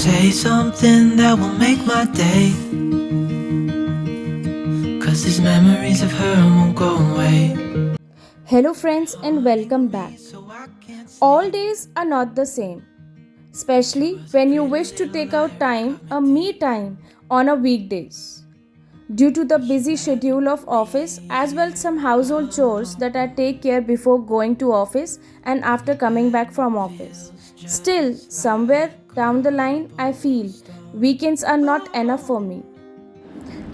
Say something that will make my day, 'cause these memories of her won't go away. Hello, friends, and welcome back. All days are not the same, especially when you wish to take out time, a me time, on a weekdays. Due to the busy schedule of office as well some household chores that I take care before going to office and after coming back from office. Still, somewhere down the line, I feel weekends are not enough for me.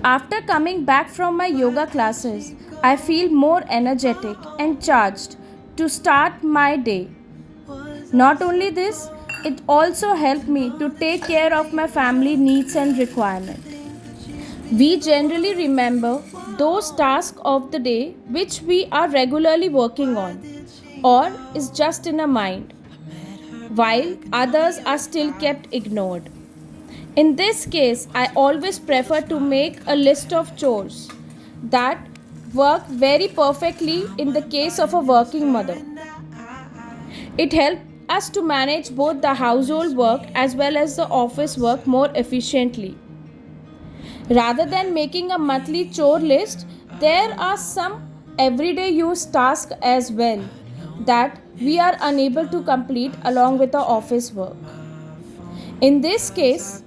After coming back from my yoga classes, I feel more energetic and charged to start my day. Not only this, it also helped me to take care of my family needs and requirements. We generally remember those tasks of the day which we are regularly working on or is just in our mind, while others are still kept ignored. In this case, I always prefer to make a list of chores that work very perfectly in the case of a working mother. It helps us to manage both the household work as well as the office work more efficiently. Rather than making a monthly chore list, there are some everyday use tasks as well that we are unable to complete along with the office work. In this case,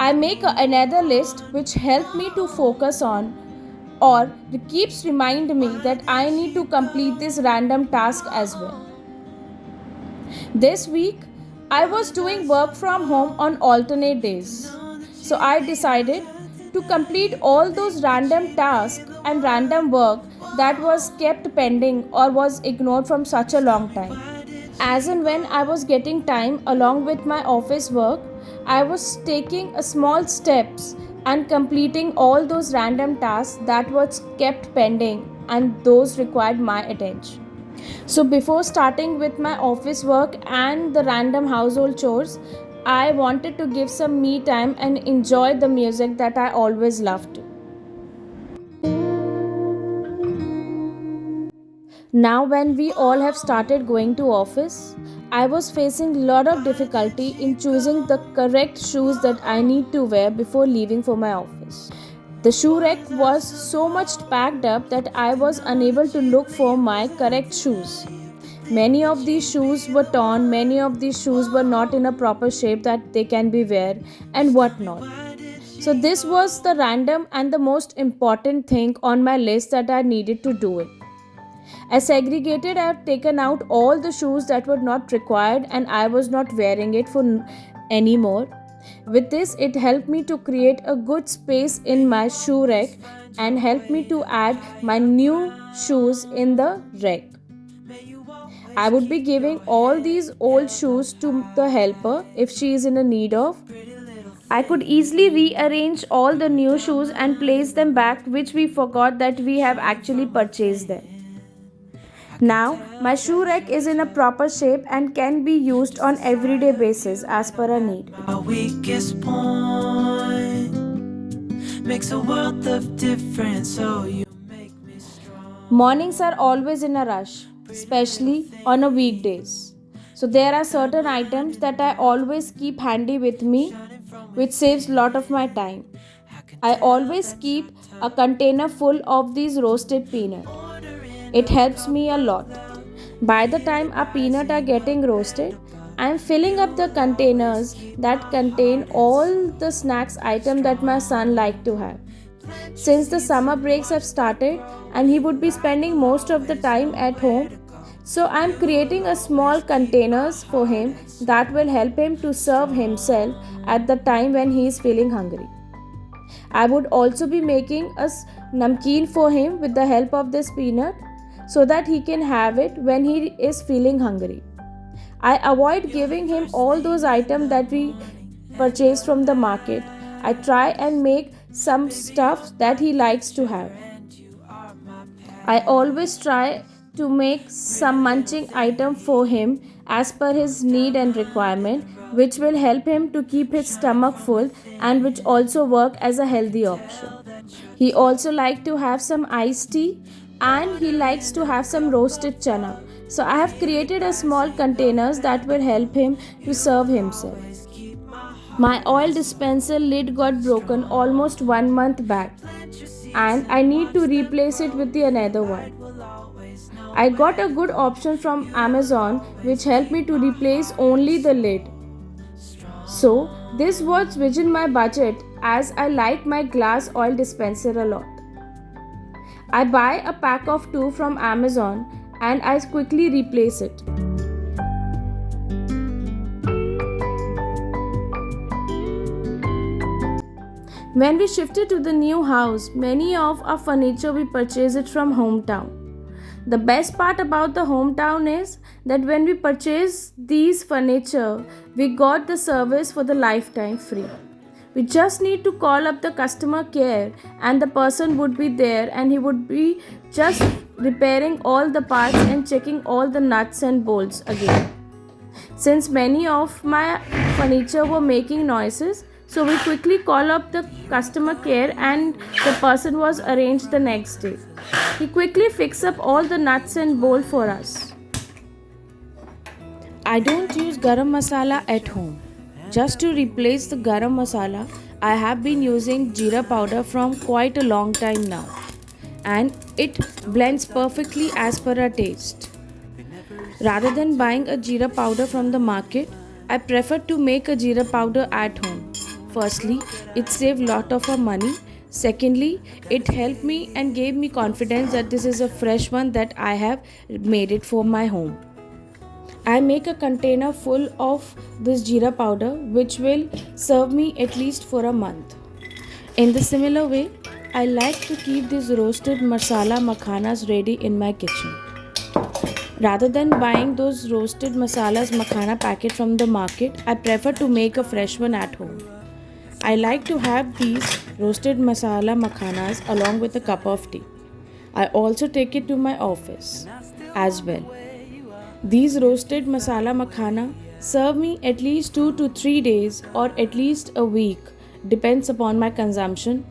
I make another list which help me to focus on or keeps remind me that I need to complete this random task as well. This week I was doing work from home on alternate days. So I decided to complete all those random tasks and random work that was kept pending or was ignored from such a long time. As and when I was getting time along with my office work, I was taking a small steps and completing all those random tasks that was kept pending and those required my attention. So before starting with my office work and the random household chores, I wanted to give some me time and enjoy the music that I always loved to. Now when we all have started going to office, I was facing a lot of difficulty in choosing the correct shoes that I need to wear before leaving for my office. The shoe rack was so much packed up that I was unable to look for my correct shoes. Many of these shoes were torn, many of these shoes were not in a proper shape that they can be wear and whatnot. So this was the random and the most important thing on my list that I needed to do it. As segregated, I have taken out all the shoes that were not required and I was not wearing it for anymore. With this, it helped me to create a good space in my shoe rack and helped me to add my new shoes in the rack. I would be giving all these old shoes to the helper if she is in a need of. I could easily rearrange all the new shoes and place them back which we forgot that we have actually purchased them. Now, my shoe rack is in a proper shape and can be used on everyday basis as per a need. Our weakest point makes a world of difference, so you make me strong. Mornings are always in a rush, especially on a weekdays. So there are certain items that I always keep handy with me which saves lot of my time. I always keep a container full of these roasted peanuts. It helps me a lot. By the time our peanuts are getting roasted, I am filling up the containers that contain all the snacks item that my son like to have. Since the summer breaks have started and he would be spending most of the time at home, so I am creating a small containers for him that will help him to serve himself at the time when he is feeling hungry. I would also be making a namkeen for him with the help of this peanut so that he can have it when he is feeling hungry. I avoid giving him all those items that we purchase from the market. I try and make some stuff that he likes to have. I always try to make some munching item for him as per his need and requirement, which will help him to keep his stomach full and which also work as a healthy option. He also like to have some iced tea and he likes to have some roasted chana. So I have created a small containers that will help him to serve himself. My oil dispenser lid got broken almost 1 month back, and I need to replace it with the another one. I got a good option from Amazon which helped me to replace only the lid. So, this was within my budget as I like my glass oil dispenser a lot. I buy a pack of 2 from Amazon and I quickly replace it. When we shifted to the new house, many of our furniture we purchased it from hometown. The best part about the hometown is that when we purchase these furniture, we got the service for the lifetime free. We just need to call up the customer care and the person would be there and he would be just repairing all the parts and checking all the nuts and bolts again. Since many of my furniture were making noises, so we quickly call up the customer care and the person was arranged the next day. He quickly fixed up all the nuts and bolt for us. I don't use garam masala at home. Just to replace the garam masala, I have been using jeera powder from quite a long time now, and it blends perfectly as per our taste. Rather than buying a jeera powder from the market, I prefer to make a jeera powder at home. Firstly, it saved lot of our money. Secondly, it helped me and gave me confidence that this is a fresh one that I have made it for my home. I make a container full of this jeera powder which will serve me at least for a month. In the similar way, I like to keep these roasted masala makhanas ready in my kitchen. Rather than buying those roasted masalas makhana packet from the market, I prefer to make a fresh one at home. I like to have these roasted masala makhanas along with a cup of tea. I also take it to my office as well. These roasted masala makhana serve me at least 2 to 3 days or at least a week, depends upon my consumption.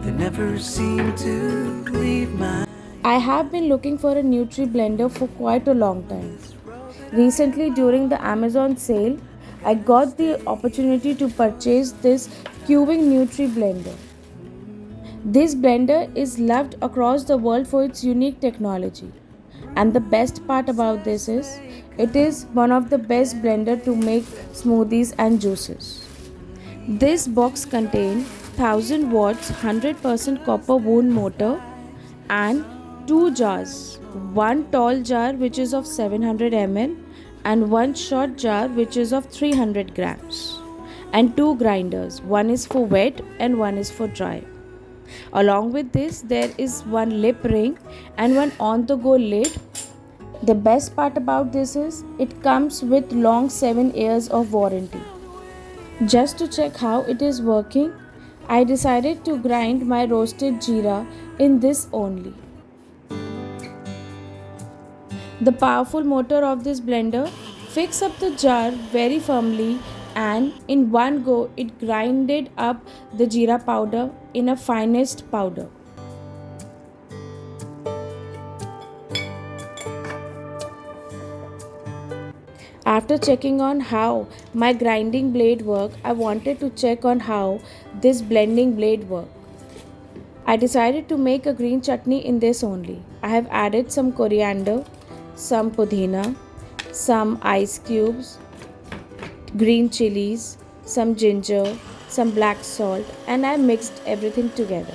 They never seem to leave my. I have been looking for a Nutri blender for quite a long time. Recently, during the Amazon sale, I got the opportunity to purchase this cubing Nutri blender. This blender is loved across the world for its unique technology. And the best part about this is, it is one of the best blender to make smoothies and juices. This box contains 1000 watts 100% copper wound motor and 2 jars. One tall jar which is of 700 ml and one short jar which is of 300 grams. And 2 grinders. One is for wet and one is for dry. Along with this, there is one lip ring and one on-the-go lid. The best part about this is, it comes with long 7 years of warranty. Just to check how it is working, I decided to grind my roasted jeera in this only. The powerful motor of this blender fixed up the jar very firmly and in one go it grinded up the jeera powder in a finest powder. After checking on how my grinding blade worked, I wanted to check on how this blending blade worked. I decided to make a green chutney in this only. I have added some coriander, some pudina, some ice cubes, green chilies, some ginger, some black salt, and I mixed everything together.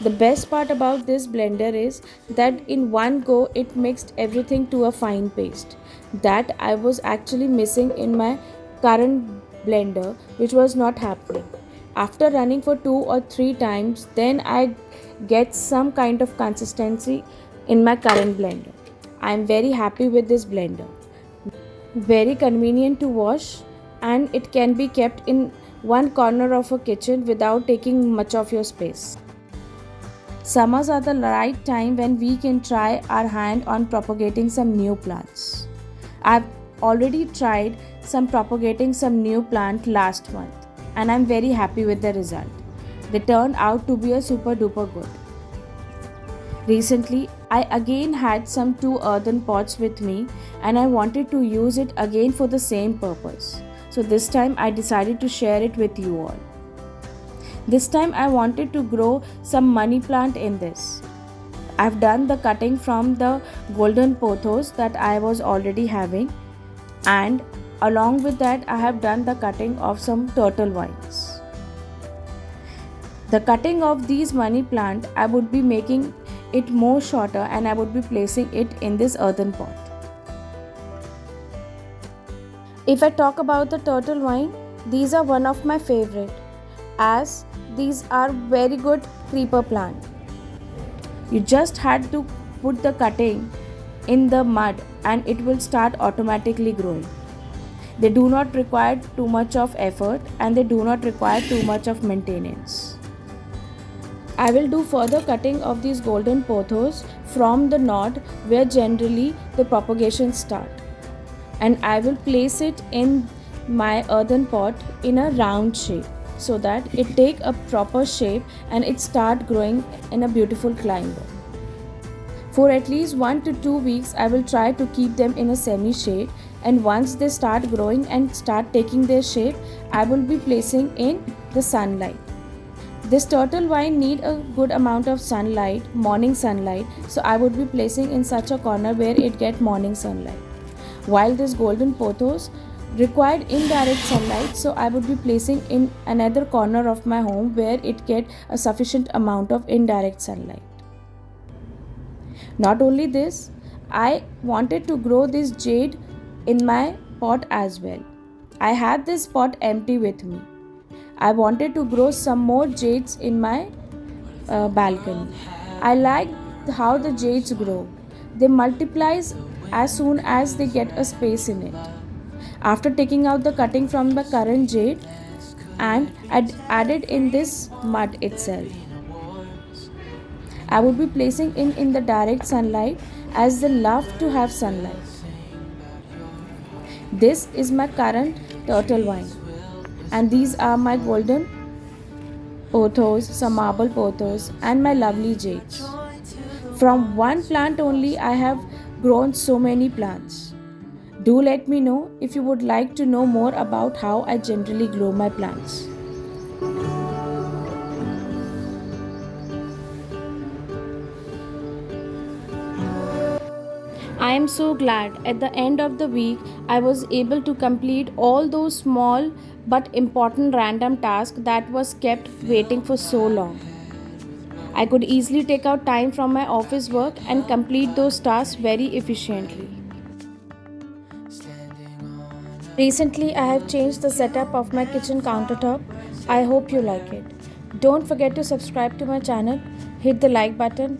The best part about this blender is that in one go it mixed everything to a fine paste that I was actually missing in my current blender, which was not happening. After running for 2 or 3 times, then I get some kind of consistency in my current blender. I am very happy with this blender. Very convenient to wash and it can be kept in one corner of a kitchen without taking much of your space. Summers are the right time when we can try our hand on propagating some new plants. I've already tried some propagating some new plant last month and I'm very happy with the result. They turned out to be a super duper good. Recently, I again had some two earthen pots with me and I wanted to use it again for the same purpose. So this time I decided to share it with you all. This time I wanted to grow some money plant in this. I've done the cutting from the golden pothos that I was already having, and along with that I have done the cutting of some turtle vines. The cutting of these money plant, I would be making it more shorter and I would be placing it in this earthen pot. If I talk about the turtle vine, these are one of my favorite as these are very good creeper plant. You just had to put the cutting in the mud and it will start automatically growing. They do not require too much of effort and they do not require too much of maintenance. I will do further cutting of these golden pothos from the knot where generally the propagation start, and I will place it in my earthen pot in a round shape so that it take a proper shape and it start growing in a beautiful climber. For at least 1 to 2 weeks I will try to keep them in a semi shade, and once they start growing and start taking their shape I will be placing in the sunlight. This turtle vine need a good amount of sunlight, morning sunlight, so I would be placing in such a corner where it get morning sunlight. While this golden pothos required indirect sunlight, so I would be placing in another corner of my home where it get a sufficient amount of indirect sunlight. Not only this, I wanted to grow this jade in my pot as well. I had this pot empty with me. I wanted to grow some more jades in my balcony. I like how the jades grow. They multiply as soon as they get a space in it. After taking out the cutting from the current jade and added in this mud itself, I would be placing in the direct sunlight as they love to have sunlight. This is my current turtle vine, and these are my golden pothos, some marble pothos, and my lovely jades. From one plant only, I have grown so many plants. Do let me know if you would like to know more about how I generally grow my plants. I am so glad at the end of the week I was able to complete all those small but important random tasks that was kept waiting for so long. I could easily take out time from my office work and complete those tasks very efficiently. Recently, I have changed the setup of my kitchen countertop. I hope you like it. Don't forget to subscribe to my channel, hit the like button,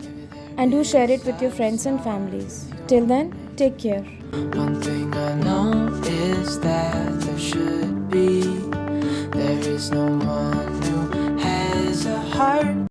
and do share it with your friends and families. Till then, take care. One thing